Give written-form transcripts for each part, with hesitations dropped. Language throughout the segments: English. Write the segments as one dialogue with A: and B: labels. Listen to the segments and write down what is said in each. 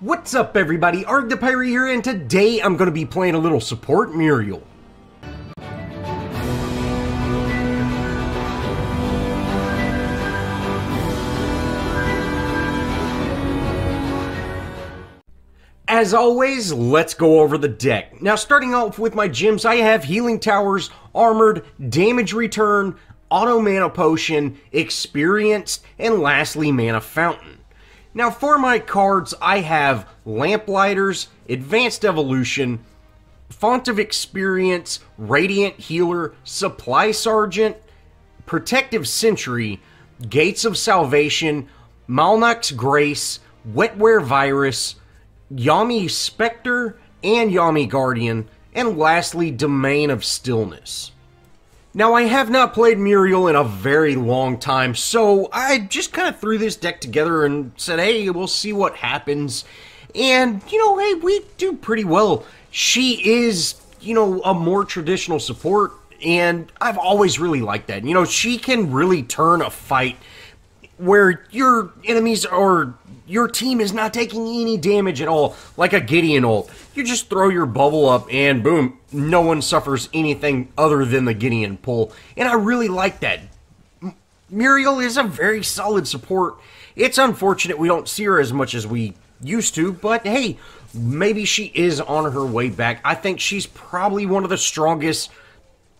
A: What's up everybody, Arrg The Pirate here, and today I'm going to be playing a little support Muriel. As always, let's go over the deck. Now starting off with my gems, I have Healing Towers, Armored, Damage Return, Auto Mana Potion, Experienced, and lastly Mana Fountain. Now for my cards, I have Lamplighters, Advanced Evolution, Font of Experience, Radiant Healer, Supply Sergeant, Protective Sentry, Gates of Salvation, Malnak's Grace, Wetware Virus, Yami Spectre, and Yami Guardian, and lastly Domain of Stillness. Now I have not played Muriel in a very long time, so I just kind of threw this deck together and said, hey, we'll see what happens. And, hey, we do pretty well. She is, a more traditional support, and I've always really liked that. She can really turn a fight where your enemies or your team is not taking any damage at all, like a Gideon ult. You just throw your bubble up and boom, no one suffers anything other than the Gideon pull. And I really like that. Muriel is a very solid support. It's unfortunate we don't see her as much as we used to, but hey, maybe she is on her way back. I think she's probably one of the strongest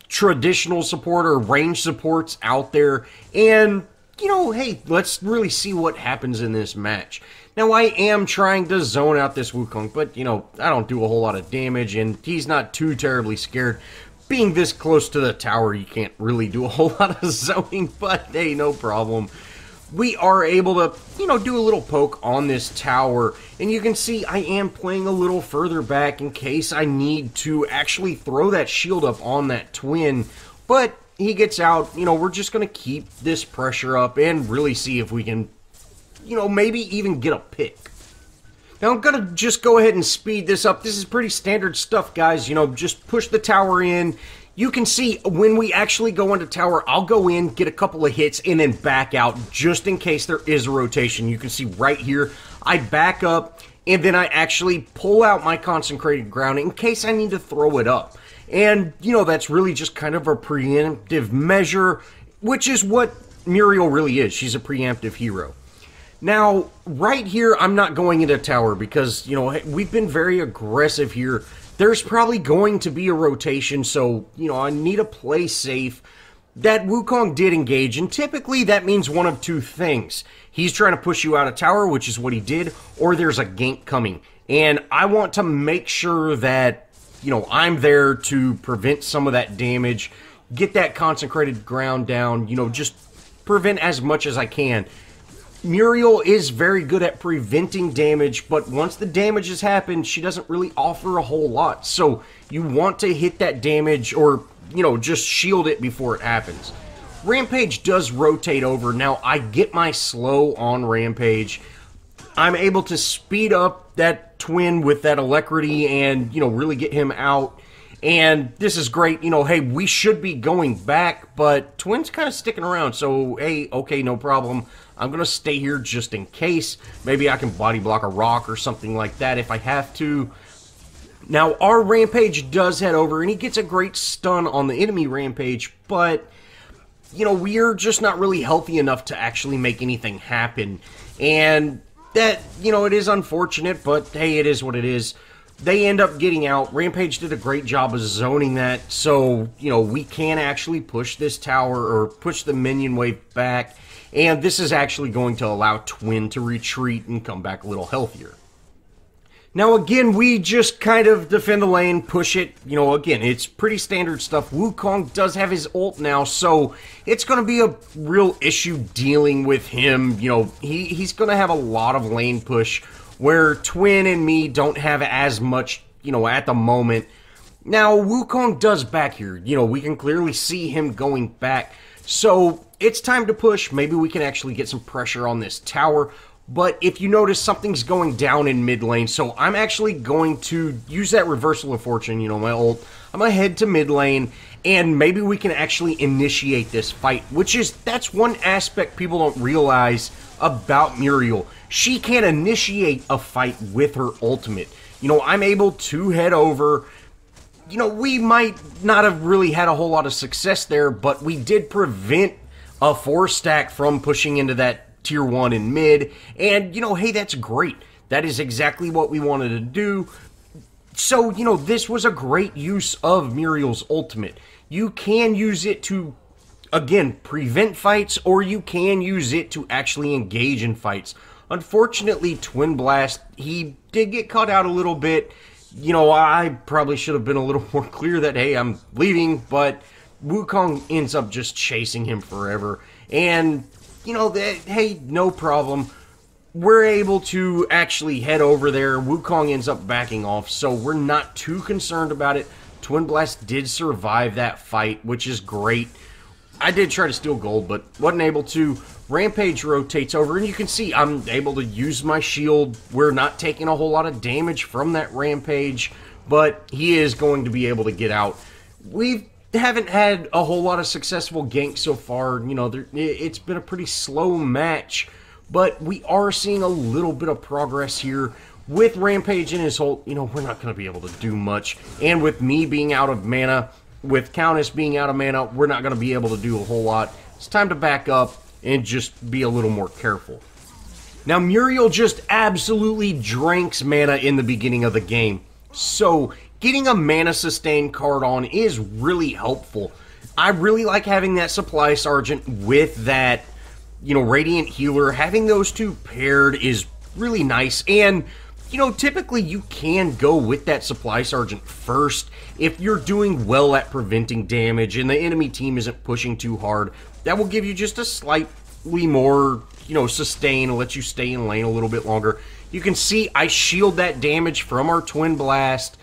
A: traditional support or range supports out there, and hey, let's really see what happens in this match. Now, I am trying to zone out this Wukong, but, I don't do a whole lot of damage, and he's not too terribly scared. Being this close to the tower, you can't really do a whole lot of zoning, but hey, no problem. We are able to, do a little poke on this tower, and you can see I am playing a little further back in case I need to actually throw that shield up on that twin, but he gets out. We're just going to keep this pressure up and really see if we can, maybe even get a pick. Now, I'm going to just go ahead and speed this up. This is pretty standard stuff, guys. Just push the tower in. You can see when we actually go into tower, I'll go in, get a couple of hits, and then back out just in case there is a rotation. You can see right here, I back up, and then I actually pull out my consecrated ground in case I need to throw it up. And, that's really just kind of a preemptive measure, which is what Muriel really is. She's a preemptive hero. Now, right here, I'm not going into tower because, we've been very aggressive here. There's probably going to be a rotation, so, I need to play safe. That Wukong did engage, and typically that means one of two things. He's trying to push you out of tower, which is what he did, or there's a gank coming. And I want to make sure that I'm there to prevent some of that damage, get that consecrated ground down, just prevent as much as I can. Muriel is very good at preventing damage, but once the damage has happened, she doesn't really offer a whole lot. So you want to hit that damage or, just shield it before it happens. Rampage does rotate over. Now, I get my slow on Rampage. I'm able to speed up that twin with that alacrity and, really get him out. And this is great. Hey, we should be going back, but twin's kind of sticking around. So, hey, okay, no problem. I'm going to stay here just in case. Maybe I can body block a rock or something like that if I have to. Now, our Rampage does head over, and he gets a great stun on the enemy Rampage, but, we're just not really healthy enough to actually make anything happen. And that, it is unfortunate, but hey, it is what it is. They end up getting out. Rampage did a great job of zoning that, so, we can actually push this tower or push the minion wave back, and this is actually going to allow Twin to retreat and come back a little healthier. Now, again, we just kind of defend the lane, push it. Again, it's pretty standard stuff. Wukong does have his ult now, so it's going to be a real issue dealing with him. He's going to have a lot of lane push where Twin and me don't have as much, at the moment. Now, Wukong does back here. We can clearly see him going back. So, it's time to push. Maybe we can actually get some pressure on this tower. but if you notice, something's going down in mid lane, so I'm actually going to use that reversal of fortune, you know, my ult. I'm going to head to mid lane, and maybe we can actually initiate this fight, that's one aspect people don't realize about Muriel. She can initiate a fight with her ultimate. You know, I'm able to head over. You know, we might not have really had a whole lot of success there, but we did prevent a 4-stack from pushing into that tier 1 in mid, and, you know, hey, that's great. That is exactly what we wanted to do. So, you know, this was a great use of Muriel's ultimate. You can use it to, again, prevent fights, or you can use it to actually engage in fights. Unfortunately, Twin Blast, he did get caught out a little bit. You know, I probably should have been a little more clear that, hey, I'm leaving, but Wukong ends up just chasing him forever. And, you know, hey, no problem. We're able to actually head over there. Wukong ends up backing off, so we're not too concerned about it. Twin Blast did survive that fight, which is great. I did try to steal gold, but wasn't able to. Rampage rotates over, and you can see I'm able to use my shield. We're not taking a whole lot of damage from that Rampage, but he is going to be able to get out. We haven't had a whole lot of successful ganks so far. You know, it's been a pretty slow match, but we are seeing a little bit of progress here. With Rampage in his ult, you know, we're not going to be able to do much. And with me being out of mana, with Countess being out of mana, we're not going to be able to do a whole lot. It's time to back up and just be a little more careful. Now, Muriel just absolutely drinks mana in the beginning of the game. So, getting a mana sustain card on is really helpful. I really like having that supply sergeant with that, you know, radiant healer. Having those two paired is really nice. And, you know, typically you can go with that supply sergeant first if you're doing well at preventing damage and the enemy team isn't pushing too hard. That will give you just a slightly more, you know, sustain, and let you stay in lane a little bit longer. You can see I shield that damage from our Twin Blast,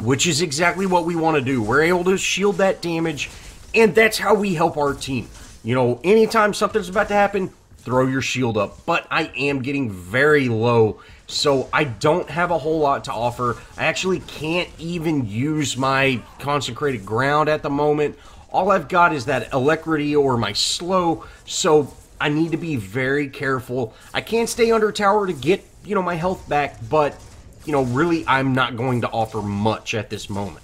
A: which is exactly what we want to do. We're able to shield that damage, and that's how we help our team. You know, anytime something's about to happen, throw your shield up. But I am getting very low, so I don't have a whole lot to offer. I actually can't even use my Consecrated Ground at the moment. All I've got is that Alacrity or my slow, so I need to be very careful. I can stay under tower to get, you know, my health back, but, you know, really I'm not going to offer much at this moment.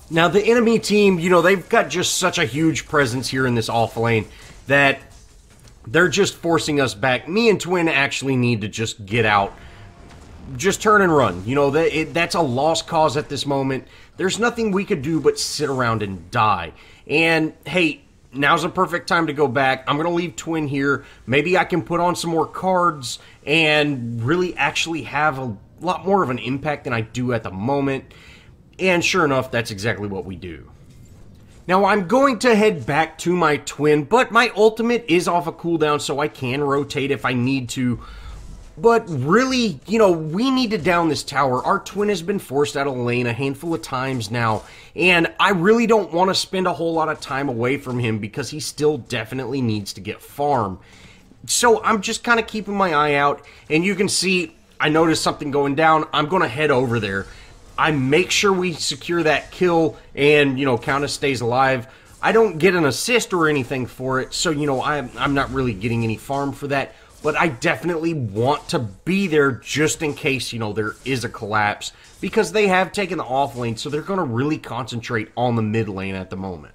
A: Now, the enemy team, you know, they've got just such a huge presence here in this off lane that they're just forcing us back. Me and Twin actually need to just get out. Just turn and run. You know, that's a lost cause at this moment. There's nothing we could do but sit around and die. And, hey, now's a perfect time to go back. I'm going to leave Twin here. Maybe I can put on some more cards and really actually have a lot more of an impact than I do at the moment. And sure enough, that's exactly what we do. Now, I'm going to head back to my Twin, but my ultimate is off a cooldown, so I can rotate if I need to. But really, you know, we need to down this tower. Our Twin has been forced out of lane a handful of times now, and I really don't want to spend a whole lot of time away from him because he still definitely needs to get farm. So I'm just kind of keeping my eye out, and you can see I noticed something going down. I'm going to head over there. I make sure we secure that kill, and, you know, Countess stays alive. I don't get an assist or anything for it, so, you know, I'm not really getting any farm for that. But I definitely want to be there just in case, you know, there is a collapse. Because they have taken the off lane, so they're going to really concentrate on the mid lane at the moment.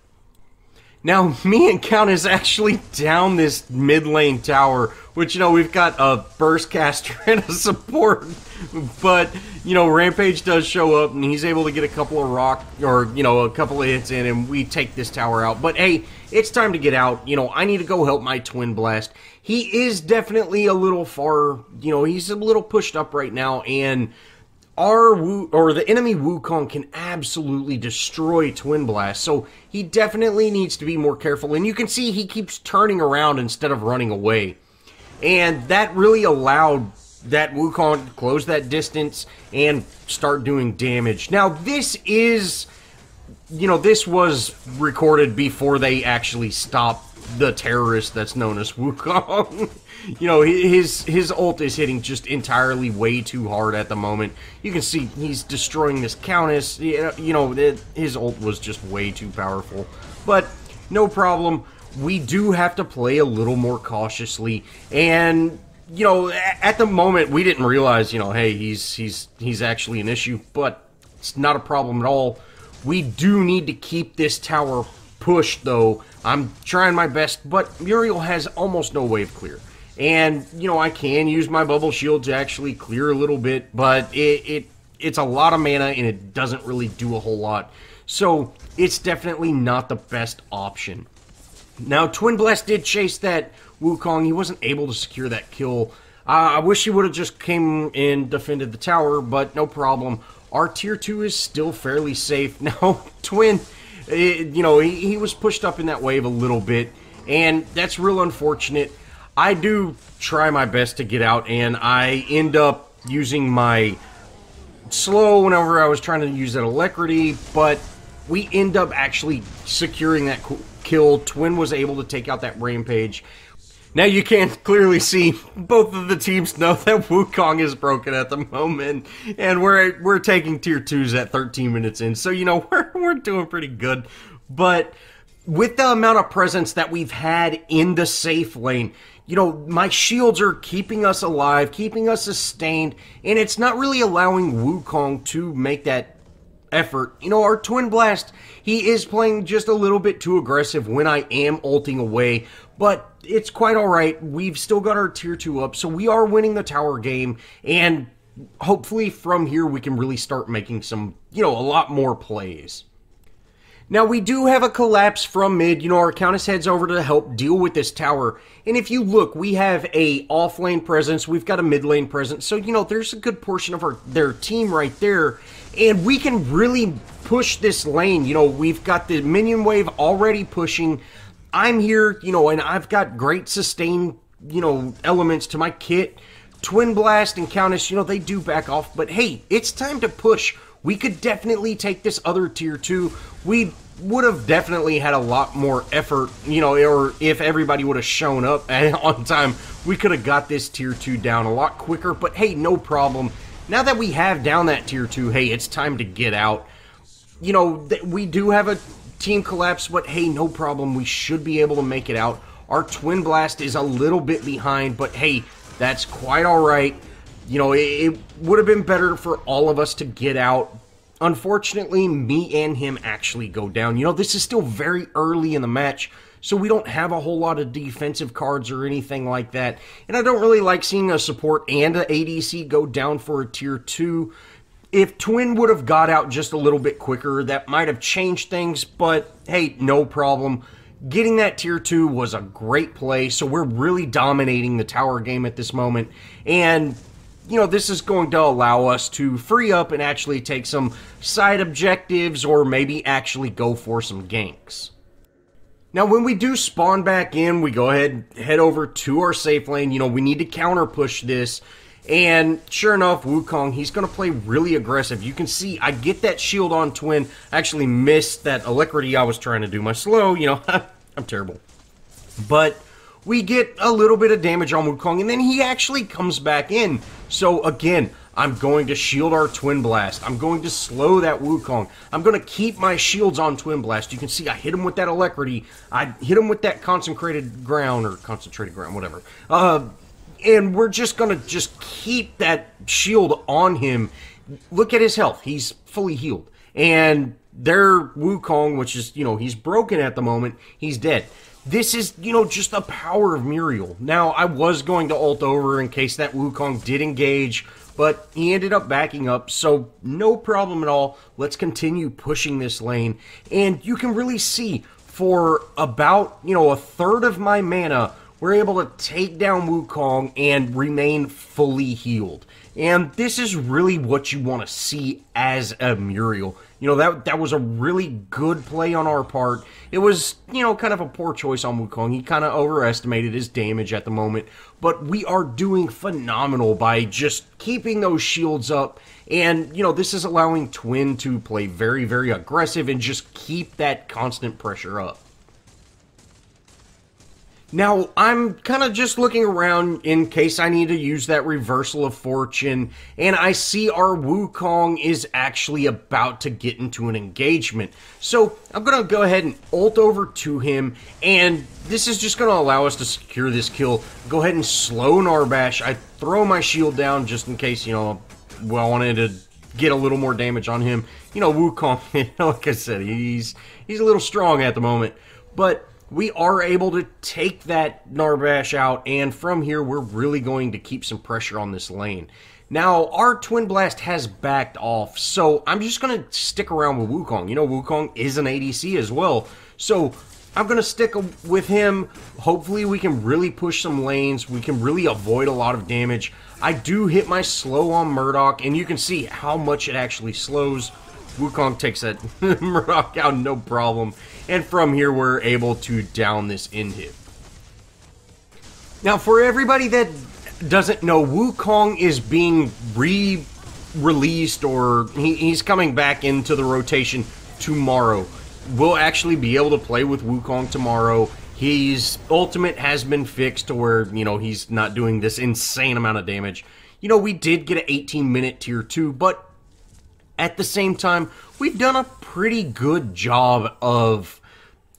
A: Now, me and Countess actually down this mid lane tower, which, you know, we've got a burst caster and a support. But, you know, Rampage does show up, and he's able to get a couple of a couple of hits in, and we take this tower out. But, hey, it's time to get out. You know, I need to go help my Twin Blast. He is definitely a little far, you know, he's a little pushed up right now, and the enemy Wukong can absolutely destroy Twin Blast, so he definitely needs to be more careful. And you can see he keeps turning around instead of running away. And that really allowed that Wukong to close that distance and start doing damage. Now, this is this was recorded before they actually stopped the terrorist that's known as Wukong. His ult is hitting just entirely way too hard at the moment. You can see he's destroying this countess. His ult was just way too powerful. But no problem. We do have to play a little more cautiously. And, at the moment, we didn't realize, hey, he's actually an issue. But it's not a problem at all. We do need to keep this tower pushed, though. I'm trying my best, but Muriel has almost no wave clear. And, I can use my bubble shield to actually clear a little bit, but it's a lot of mana, and it doesn't really do a whole lot. So, it's definitely not the best option. Now, Twin Blast did chase that Wukong. He wasn't able to secure that kill. I wish he would have just came and defended the tower, but no problem. Our tier 2 is still fairly safe. Now, Twin, he was pushed up in that wave a little bit, and that's real unfortunate. I do try my best to get out, and I end up using my slow whenever I was trying to use that alacrity, but we end up actually securing that kill. Twin was able to take out that rampage. Now you can clearly see both of the teams know that Wukong is broken at the moment, and we're taking tier 2s at 13 minutes in, so we're doing pretty good. But with the amount of presence that we've had in the safe lane, my shields are keeping us alive, keeping us sustained, and it's not really allowing Wukong to make that effort. Our Twin Blast, he is playing just a little bit too aggressive when I am ulting away, but it's quite alright. We've still got our tier 2 up, so we are winning the tower game, and hopefully from here we can really start making some, a lot more plays. Now, we do have a collapse from mid. Our Countess heads over to help deal with this tower. And if you look, we have a off-lane presence. We've got a mid-lane presence. So, there's a good portion of their team right there. And we can really push this lane. We've got the minion wave already pushing. I'm here, and I've got great sustain, elements to my kit. Twin Blast and Countess, they do back off. But, hey, it's time to push. We could definitely take this other tier 2. We would have definitely had a lot more effort, or if everybody would have shown up on time, we could have got this tier 2 down a lot quicker. But hey, no problem. Now that we have down that tier 2, hey, it's time to get out. We do have a team collapse, but hey, no problem. We should be able to make it out. Our Twin Blast is a little bit behind, but hey, that's quite alright. It would have been better for all of us to get out. Unfortunately, me and him actually go down. This is still very early in the match, so we don't have a whole lot of defensive cards or anything like that. And I don't really like seeing a support and an ADC go down for a tier 2. If Twin would have got out just a little bit quicker, that might have changed things, but hey, no problem. Getting that tier 2 was a great play, so we're really dominating the tower game at this moment. And this is going to allow us to free up and actually take some side objectives or maybe actually go for some ganks. Now, when we do spawn back in, we go ahead and head over to our safe lane. We need to counter push this. And sure enough, Wukong, he's going to play really aggressive. You can see I get that shield on Twin. I actually missed that alacrity I was trying to do. My slow, I'm terrible. But we get a little bit of damage on Wukong, and then he actually comes back in. So again, I'm going to shield our Twin Blast. I'm going to slow that Wukong. I'm going to keep my shields on Twin Blast. You can see I hit him with that alacrity. I hit him with that concentrated ground, whatever. And we're just going to keep that shield on him. Look at his health. He's fully healed. And their Wukong, which is, he's broken at the moment. He's dead. This is, just the power of Muriel. Now, I was going to ult over in case that Wukong did engage, but he ended up backing up, so no problem at all. Let's continue pushing this lane. And you can really see, for about, a third of my mana, we're able to take down Wukong and remain fully healed. And this is really what you want to see as a Muriel. You know, that was a really good play on our part. It was, you know, kind of a poor choice on Wukong. He kind of overestimated his damage at the moment. But we are doing phenomenal by just keeping those shields up. And, you know, this is allowing Twin to play very, very aggressive and just keep that constant pressure up. Now, I'm kind of just looking around in case I need to use that reversal of fortune, and I see our Wukong is actually about to get into an engagement. So, I'm going to go ahead and ult over to him, and this is just going to allow us to secure this kill. Go ahead and slow Narbash. I throw my shield down just in case, you know, well, I wanted to get a little more damage on him. You know, Wukong, like I said, he's a little strong at the moment, but we are able to take that Narbash out, and from here, we're really going to keep some pressure on this lane. Now, our Twin Blast has backed off, so I'm just going to stick around with Wukong. You know, Wukong is an ADC as well, so I'm going to stick with him. Hopefully, we can really push some lanes. We can really avoid a lot of damage. I do hit my slow on Murdoch, and you can see how much it actually slows. Wukong takes that Murdoch out, no problem. And from here, we're able to down this end hit. Now, for everybody that doesn't know, Wukong is being re-released, or he's coming back into the rotation tomorrow. We'll actually be able to play with Wukong tomorrow. His ultimate has been fixed to where, you know, he's not doing this insane amount of damage. You know, we did get an 18-minute tier 2, but at the same time, we've done a pretty good job of,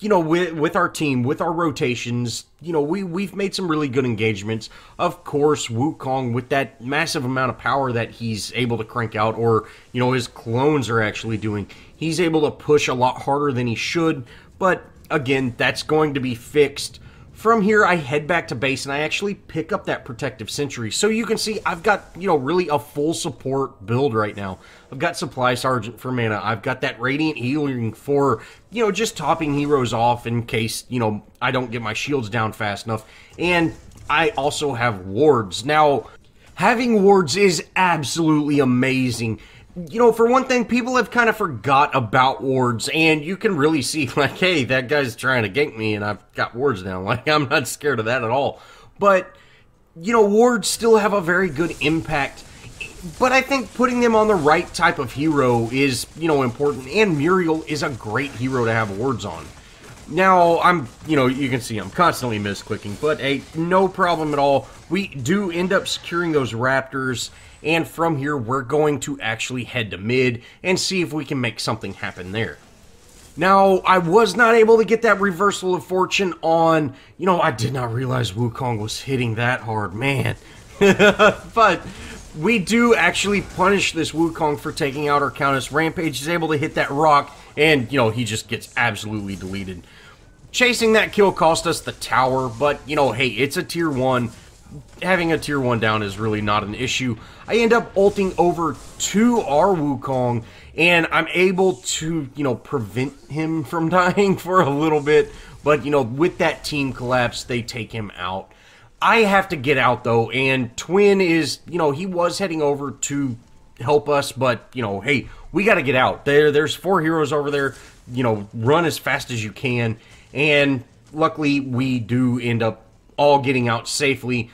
A: you know, with our team, with our rotations. You know, we've made some really good engagements. Of course, Wukong, with that massive amount of power that he's able to crank out, or, you know, his clones are actually doing, he's able to push a lot harder than he should. But, again, that's going to be fixed. From here, I head back to base, and I actually pick up that Protective Sentry. So you can see I've got, you know, really a full support build right now. I've got Supply Sergeant for mana. I've got that Radiant Healing for, you know, just topping heroes off in case, you know, I don't get my shields down fast enough. And I also have wards. Now, having wards is absolutely amazing. You know, for one thing, people have kind of forgot about wards, and you can really see, like, hey, that guy's trying to gank me, and I've got wards down. Like, I'm not scared of that at all. But, you know, wards still have a very good impact. But I think putting them on the right type of hero is, you know, important, and Muriel is a great hero to have wards on. Now, you know, you can see I'm constantly misclicking, but hey, no problem at all. We do end up securing those Raptors, and from here, we're going to actually head to mid and see if we can make something happen there. Now, I was not able to get that reversal of fortune on, you know, I did not realize Wukong was hitting that hard, man. But we do actually punish this Wukong for taking out our Countess. Rampage is able to hit that rock, and, you know, he just gets absolutely deleted. Chasing that kill cost us the tower, but, you know, hey, it's a tier 1. Having a tier 1 down is really not an issue. I end up ulting over to our Wukong, and I'm able to, you know, prevent him from dying for a little bit. But, you know, with that team collapse, they take him out. I have to get out, though, and Twin is, you know, he was heading over to help us, but, you know, hey, we got to get out. There's 4 heroes over there. You know, run as fast as you can, and luckily, we do end up all getting out safely.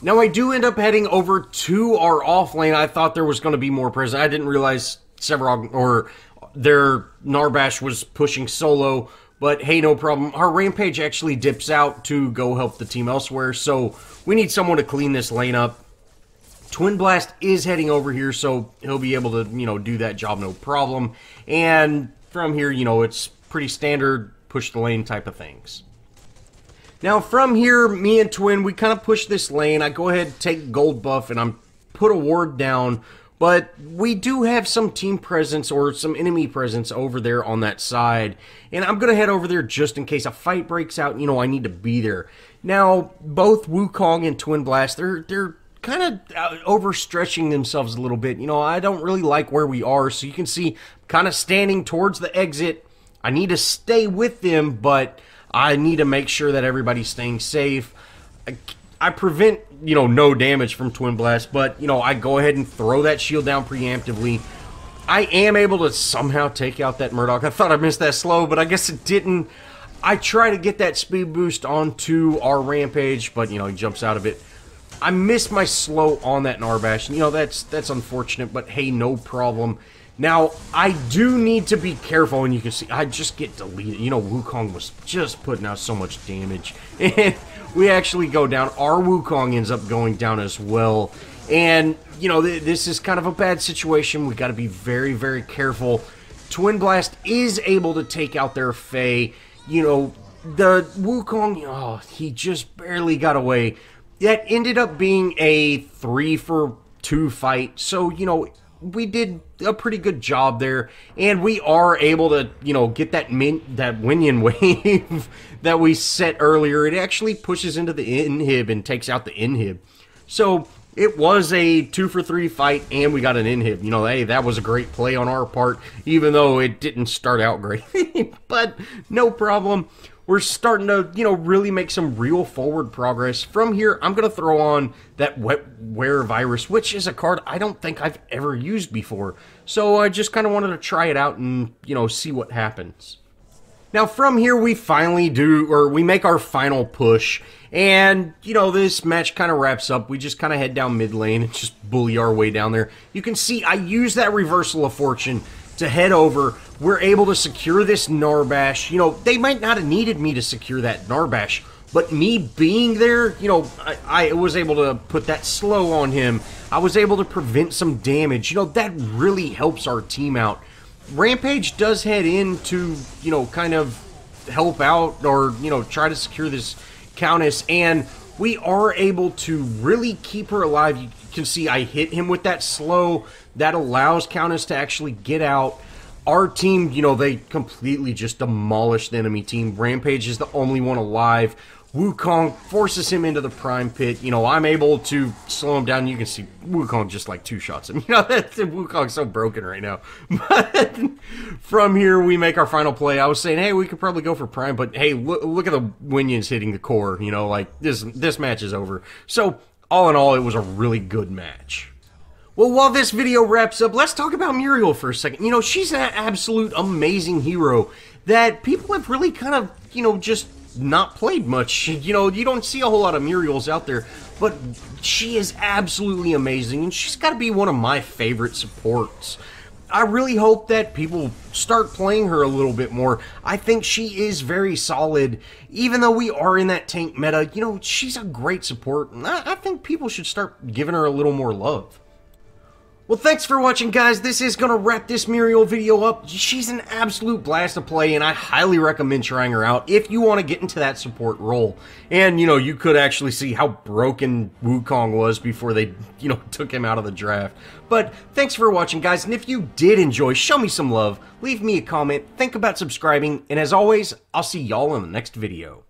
A: Now, I do end up heading over to our off lane. I thought there was going to be more present. I didn't realize Sevarog or their Narbash was pushing solo, but hey, no problem. Our Rampage actually dips out to go help the team elsewhere, so we need someone to clean this lane up. Twin Blast is heading over here, so he'll be able to, you know, do that job no problem. And from here, you know, it's pretty standard push the lane type of things. Now, from here, me and Twin, we kind of push this lane. I go ahead, take gold buff, and I'm put a ward down. But we do have some team presence or some enemy presence over there on that side. And I'm going to head over there just in case a fight breaks out. You know, I need to be there. Now, both Wukong and Twin Blast, they're kind of overstretching themselves a little bit. You know, I don't really like where we are. So you can see kind of standing towards the exit. I need to stay with them, but I need to make sure that everybody's staying safe. I prevent, no damage from Twin Blast, but, I go ahead and throw that shield down preemptively. I am able to somehow take out that Murdoch. I thought I missed that slow, but I guess it didn't. I try to get that speed boost onto our Rampage, but, he jumps out of it. I missed my slow on that Narbash. That's unfortunate, but hey, no problem. Now, I do need to be careful, and you can see I just get deleted. Wukong was just putting out so much damage. And we actually go down. Our Wukong ends up going down as well. And, this is kind of a bad situation. We got to be very, very careful. Twin Blast is able to take out their Fae. The Wukong, he just barely got away. That ended up being a 3-for-2 fight. So, we did a pretty good job there, and we are able to, get that Minion wave that we set earlier. It actually pushes into the inhib and takes out the inhib. So it was a 2-for-3 fight, and we got an inhib. Hey, that was a great play on our part, even though it didn't start out great. But no problem. We're starting to, really make some real forward progress. From here, I'm going to throw on that Wetware Virus, which is a card I don't think I've ever used before. So I just kind of wanted to try it out and, see what happens. Now, from here, we finally we make our final push. And, this match kind of wraps up. We just kind of head down mid lane and just bully our way down there. You can see I use that Reversal of Fortune to head over. We're able to secure this Narbash. They might not have needed me to secure that Narbash, but me being there, I was able to put that slow on him. I was able to prevent some damage. That really helps our team out. Rampage does head in to, kind of help out or, try to secure this Countess, and we are able to really keep her alive. You can see I hit him with that slow. That allows Countess to actually get out. Our team, they completely just demolished the enemy team. Rampage is the only one alive. Wukong forces him into the Prime Pit. I'm able to slow him down. You can see Wukong just like two shots him. Wukong's so broken right now. But from here, we make our final play. I was saying, hey, we could probably go for Prime, but hey, look at the Minions hitting the core. This match is over. So, all in all, it was a really good match. Well, while this video wraps up, let's talk about Muriel for a second. She's an absolute amazing hero that people have really kind of, just not played much. You don't see a whole lot of Muriels out there, but she is absolutely amazing, and she's got to be one of my favorite supports. I really hope that people start playing her a little bit more. I think she is very solid. Even though we are in that tank meta, she's a great support, and I think people should start giving her a little more love. Well, thanks for watching, guys. This is going to wrap this Muriel video up. She's an absolute blast to play, and I highly recommend trying her out if you want to get into that support role. And, you could actually see how broken Wukong was before they, took him out of the draft. But thanks for watching, guys, and if you did enjoy, show me some love, leave me a comment, think about subscribing, and as always, I'll see y'all in the next video.